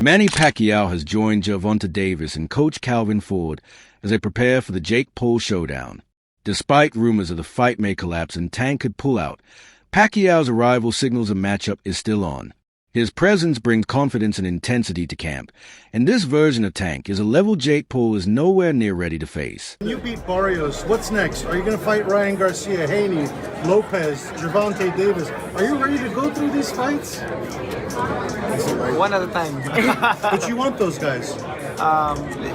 Manny Pacquiao has joined Gervonta Davis and coach Calvin Ford as they prepare for the JakePaul showdown. Despite rumors of the fight may collapse and Tank could pull out, Pacquiao's arrival signals a matchup is still on. His presence brings confidence and intensity to camp, and this version of Tank is a level JakePaul is nowhere near ready to face. You beat Barrios. What's next? Are you going to fight Ryan Garcia, Haney, Lopez, Gervonta Davis? Are you ready to go through these fights? One at a time. But you want those guys.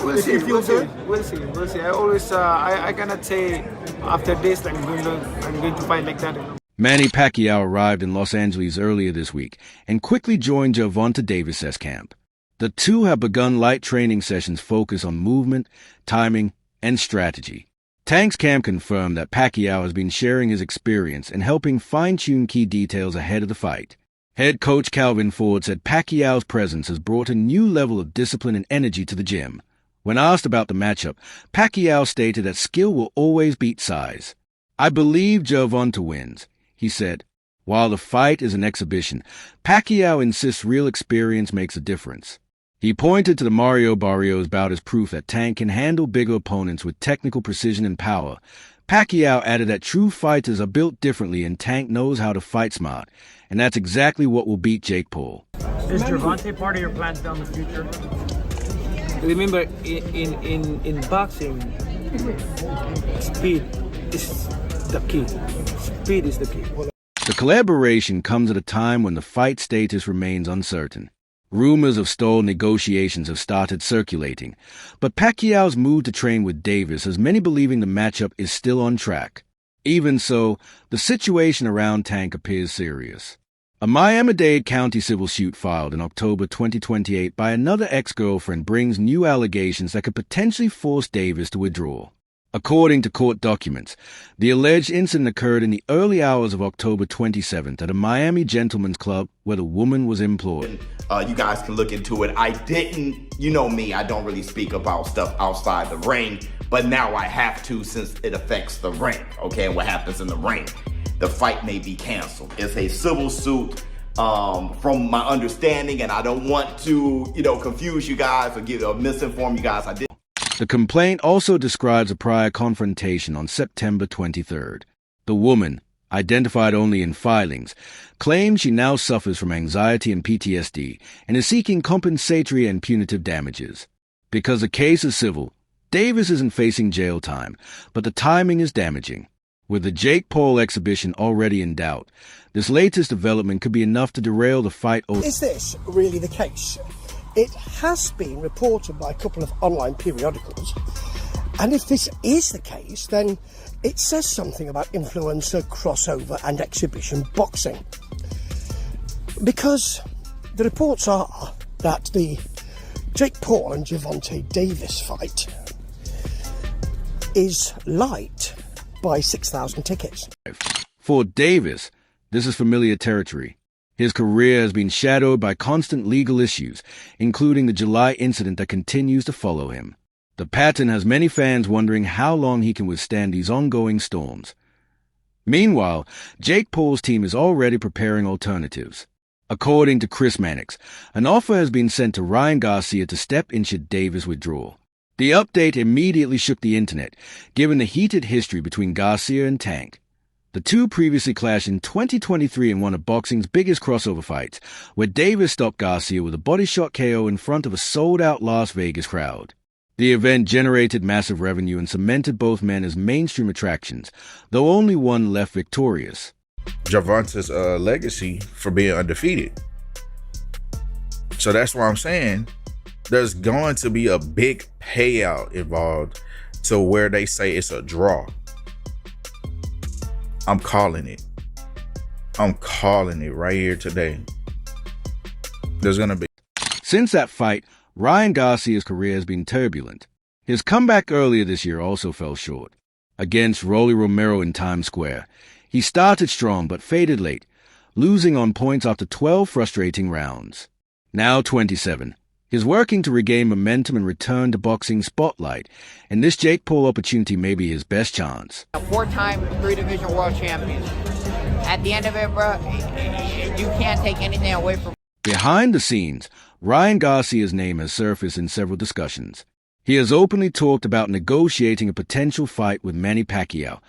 We'll see. We'll see. I always, I cannot say after this I'm going to fight like that. Manny Pacquiao arrived in Los Angeles earlier this week and quickly joined Gervonta Davis's camp. The two have begun light training sessions focused on movement, timing, and strategy. Tank's camp confirmed that Pacquiao has been sharing his experience and helping fine-tune key details ahead of the fight. Head coach Calvin Ford said Pacquiao's presence has brought a new level of discipline and energy to the gym. When asked about the matchup, Pacquiao stated that skill will always beat size. "I believe Gervonta wins," he said. While the fight is an exhibition, Pacquiao insists real experience makes a difference. He pointed to the Mario Barrios bout as proof that Tank can handle bigger opponents with technical precision and power. Pacquiao added that true fighters are built differently and Tank knows how to fight smart, and that's exactly what will beat JakePaul. Is Gervonta part of your plans down the future? Remember, in boxing, speed is the key. Speed is the key. The collaboration comes at a time when the fight status remains uncertain. Rumors of stalled negotiations have started circulating, but Pacquiao's move to train with Davis has many believing the matchup is still on track. Even so, the situation around Tank appears serious. A Miami-Dade County civil suit filed in October 2028 by another ex-girlfriend brings new allegations that could potentially force Davis to withdraw. According to court documents, the alleged incident occurred in the early hours of October 27th at a Miami gentleman's club where the woman was employed. You guys can look into it. I didn't, you know me, I don't really speak about stuff outside the ring, but now I have to since it affects the ring, okay, and what happens in the ring. The fight may be canceled. It's a civil suit from my understanding, and I don't want to, confuse you guys or misinform you guys. I did. The complaint also describes a prior confrontation on September 23rd. The woman, identified only in filings, claims she now suffers from anxiety and PTSD and is seeking compensatory and punitive damages. Because the case is civil, Davis isn't facing jail time, but the timing is damaging. With the JakePaul exhibition already in doubt, this latest development could be enough to derail the fight. Is this really the case? It has been reported by a couple of online periodicals, and if this is the case, then it says something about influencer, crossover and exhibition boxing. Because the reports are that the JakePaul and Gervonta Davis fight is light by 6,000 tickets. For Davis, this is familiar territory. His career has been shadowed by constant legal issues, including the July incident that continues to follow him. The pattern has many fans wondering how long he can withstand these ongoing storms. Meanwhile, JakePaul's team is already preparing alternatives. According to Chris Mannix, an offer has been sent to Ryan Garcia to step in should Davis withdraw. The update immediately shook the internet, given the heated history between Garcia and Tank. The two previously clashed in 2023 in one of boxing's biggest crossover fights, where Davis stopped Garcia with a body shot KO in front of a sold-out Las Vegas crowd. The event generated massive revenue and cemented both men as mainstream attractions, though only one left victorious. Gervonta's legacy for being undefeated. So that's why I'm saying there's going to be a big payout involved to where they say it's a draw. I'm calling it. I'm calling it right here today. There's going to be. Since that fight, Ryan Garcia's career has been turbulent. His comeback earlier this year also fell short. Against Rolly Romero in Times Square, he started strong but faded late, losing on points after 12 frustrating rounds. Now 27, he's working to regain momentum and return to boxing spotlight, and this JakePaul opportunity may be his best chance. A 4-time 3-division world champion. At the end of it, bro, you can't take anything away from. Behind the scenes, Ryan Garcia's name has surfaced in several discussions. He has openly talked about negotiating a potential fight with Manny Pacquiao,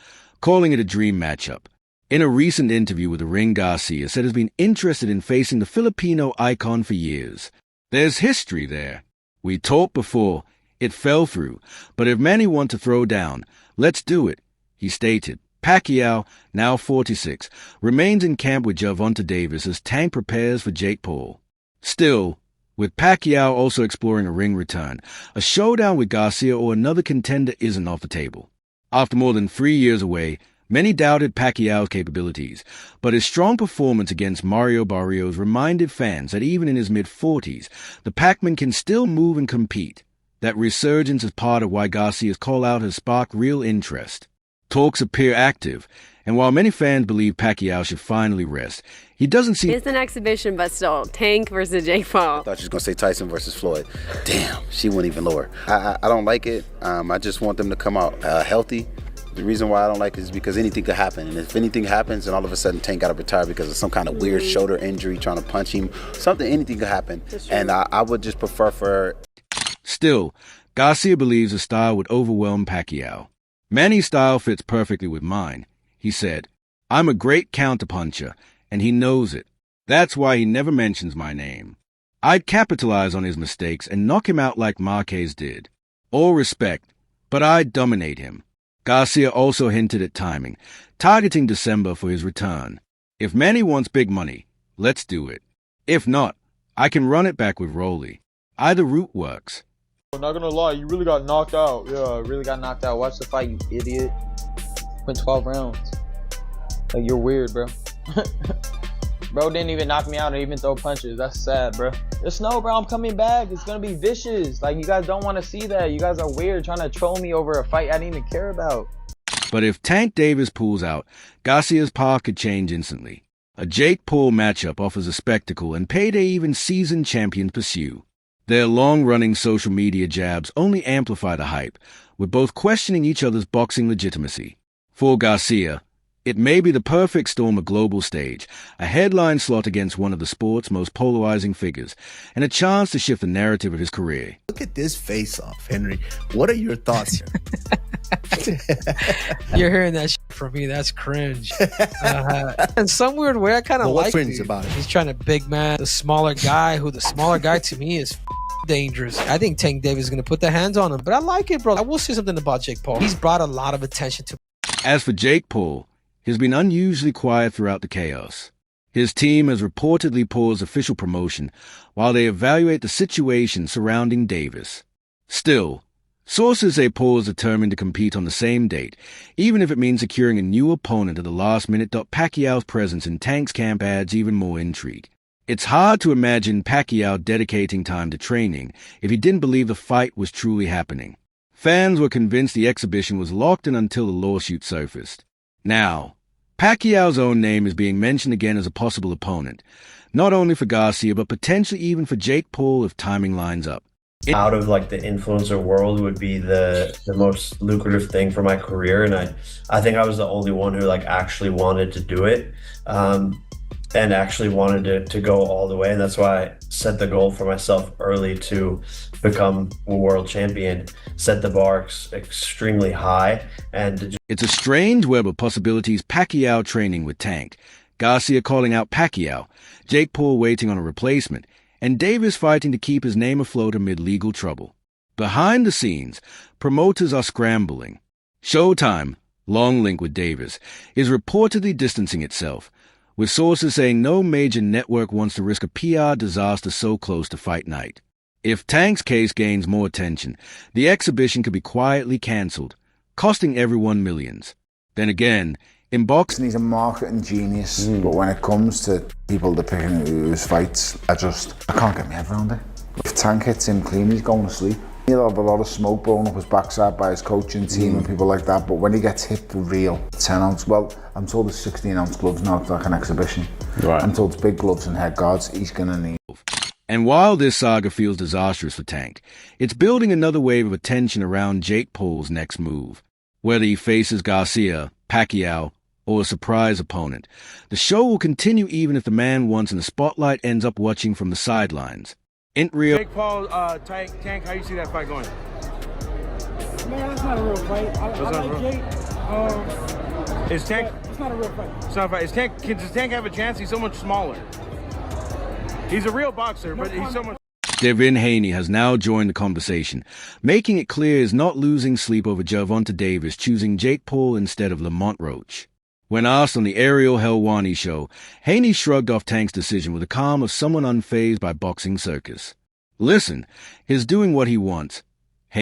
calling it a dream matchup. In a recent interview with The Ring, Garcia said he's been interested in facing the Filipino icon for years. There's history there. We talked before. It fell through. But if Manny wants to throw down, let's do it, he stated. Pacquiao, now 46, remains in camp with Gervonta Davis as Tank prepares for JakePaul. Still, with Pacquiao also exploring a ring return, a showdown with Garcia or another contender isn't off the table. After more than 3 years away, many doubted Pacquiao's capabilities, but his strong performance against Mario Barrios reminded fans that even in his mid-40s, the Pacman can still move and compete. That resurgence is part of why Garcia's call-out has sparked real interest. Talks appear active, and while many fans believe Pacquiao should finally rest, he doesn't seem... It's an exhibition, but still, Tank versus JakePaul. I thought she was going to say Tyson versus Floyd. Damn, she went even lower. I don't like it. I just want them to come out healthy. The reason why I don't like it is because anything could happen. And if anything happens and all of a sudden Tank got to retire because of some kind of weird shoulder injury, trying to punch him, anything could happen. And I would just prefer for... Still, Garcia believes his style would overwhelm Pacquiao. Manny's style fits perfectly with mine, he said. I'm a great counterpuncher, and he knows it. That's why he never mentions my name. I'd capitalize on his mistakes and knock him out like Marquez did. All respect, but I'd dominate him. Garcia also hinted at timing, targeting December for his return. If Manny wants big money, let's do it. If not, I can run it back with Rolly. Either route works. I'm not gonna lie, you really got knocked out. Yeah, I really got knocked out. Watch the fight, you idiot. Went 12 rounds. Like, you're weird, bro. Bro didn't even knock me out or even throw punches. That's sad, bro. Just know, bro, I'm coming back. It's gonna be vicious. Like, you guys don't want to see that. You guys are weird trying to troll me over a fight I didn't even care about. But if Tank Davis pulls out, Garcia's path could change instantly. A JakePaul matchup offers a spectacle and payday even seasoned champions pursue. Their long-running social media jabs only amplify the hype, with both questioning each other's boxing legitimacy. For Garcia, it may be the perfect storm of global stage, a headline slot against one of the sport's most polarizing figures, and a chance to shift the narrative of his career. Look at this face-off, Henry. What are your thoughts here? You're hearing that shit from me. That's cringe. In some weird way, I kind of like cringe about it. He's trying to big man the smaller guy, who the smaller guy to me is dangerous. I think Tank Davis is going to put the hands on him, but I like it, bro. I will say something about JakePaul. He's brought a lot of attention to... As for JakePaul, he's been unusually quiet throughout the chaos. His team has reportedly paused official promotion while they evaluate the situation surrounding Davis. Still, sources say Paul is determined to compete on the same date, even if it means securing a new opponent at the last minute. Pacquiao's presence in Tank's camp adds even more intrigue. It's hard to imagine Pacquiao dedicating time to training if he didn't believe the fight was truly happening. Fans were convinced the exhibition was locked in until the lawsuit surfaced. Now, Pacquiao's own name is being mentioned again as a possible opponent, not only for Garcia but potentially even for JakePaul if timing lines up. Out of like the influencer world would be the most lucrative thing for my career, and I think I was the only one who like actually wanted to do it. And actually wanted to go all the way, and that's why I set the goal for myself early to become a world champion, set the bar extremely high. And it's a strange web of possibilities. Pacquiao training with Tank, Garcia calling out Pacquiao, JakePaul waiting on a replacement, and Davis fighting to keep his name afloat amid legal trouble. Behind the scenes, promoters are scrambling. Showtime, long link with Davis, is reportedly distancing itself, with sources saying no major network wants to risk a PR disaster so close to fight night. If Tank's case gains more attention, the exhibition could be quietly cancelled, costing everyone millions. Then again, in boxing... He's a marketing genius, but when it comes to people that picking his fights, I can't get my head around it. If Tank hits him clean, he's going to sleep. He'll have a lot of smoke blowing up his backside by his coaching team and people like that, but when he gets hit for real, 10 ounce, well, I'm told it's 16 ounce gloves now, it's like an exhibition. Right. I'm told it's big gloves and head guards he's gonna need. And while this saga feels disastrous for Tank, it's building another wave of attention around JakePaul's next move. Whether he faces Garcia, Pacquiao, or a surprise opponent, the show will continue even if the man once in the spotlight ends up watching from the sidelines. In real, JakePaul, Tank, how you see that fight going? Man, that's not a real fight. I like Jake. Is Tank? It's not a real fight. It's not a fight. Does Tank have a chance? He's so much smaller. He's a real boxer, but he's so much. Devin Haney has now joined the conversation, making it clear he's not losing sleep over Gervonta Davis choosing JakePaul instead of Lamont Roach. When asked on the Ariel Helwani show, Haney shrugged off Tank's decision with the calm of someone unfazed by boxing circus. Listen, he's doing what he wants,